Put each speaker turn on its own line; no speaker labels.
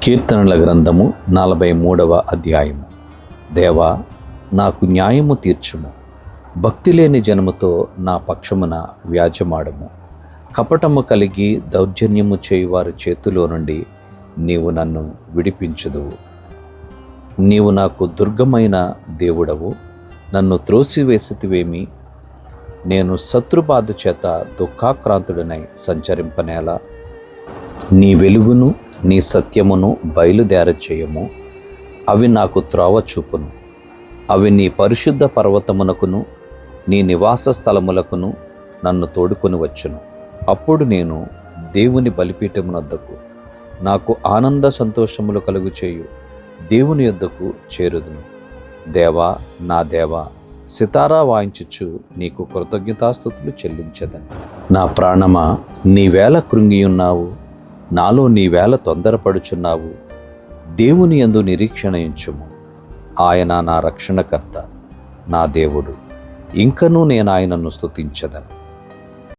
కీర్తనల గ్రంథము 43వ అధ్యాయము. దేవా, నాకు న్యాయము తీర్చుము, భక్తి లేని జనముతో నా పక్షమున వ్యాజ్యమాడము. కపటము కలిగి దౌర్జన్యము చేయువారి చేతిలో నుండి నీవు నన్ను విడిపించుదువు. నీవు నాకు దుర్గమైన దేవుడవు, నన్ను త్రోసివేసితివేమి? నేను శత్రుబాధ చేత దుఃఖాక్రాంతుడనై సంచరింపనేలా? నీ వెలుగును నీ సత్యమును బయలుదేర చేయము. అవి నాకు త్రోవ చూపును. అవి నీ పరిశుద్ధ పర్వతమునకును నీ నివాస స్థలములకును నన్ను తోడుకొని వచ్చును. అప్పుడు నేను దేవుని బలిపీఠమునొద్దకు, నాకు ఆనంద సంతోషములు కలుగు చేయు దేవుని యొద్దకు చేరుదును. దేవా, నా దేవా, సితారా వాయించుచు నీకు కృతజ్ఞతాస్తుతులు చెల్లించెదను. నా ప్రాణమా, నీవేళ కృంగియున్నావు, నాలో నీవేళ తొందరపడుచున్నావు. దేవుని యందు నిరీక్షణ ఉంచుము. ఆయన నా రక్షణకర్త, నా దేవుడు. ఇంకనూ నేను ఆయనను స్తుతించెదను.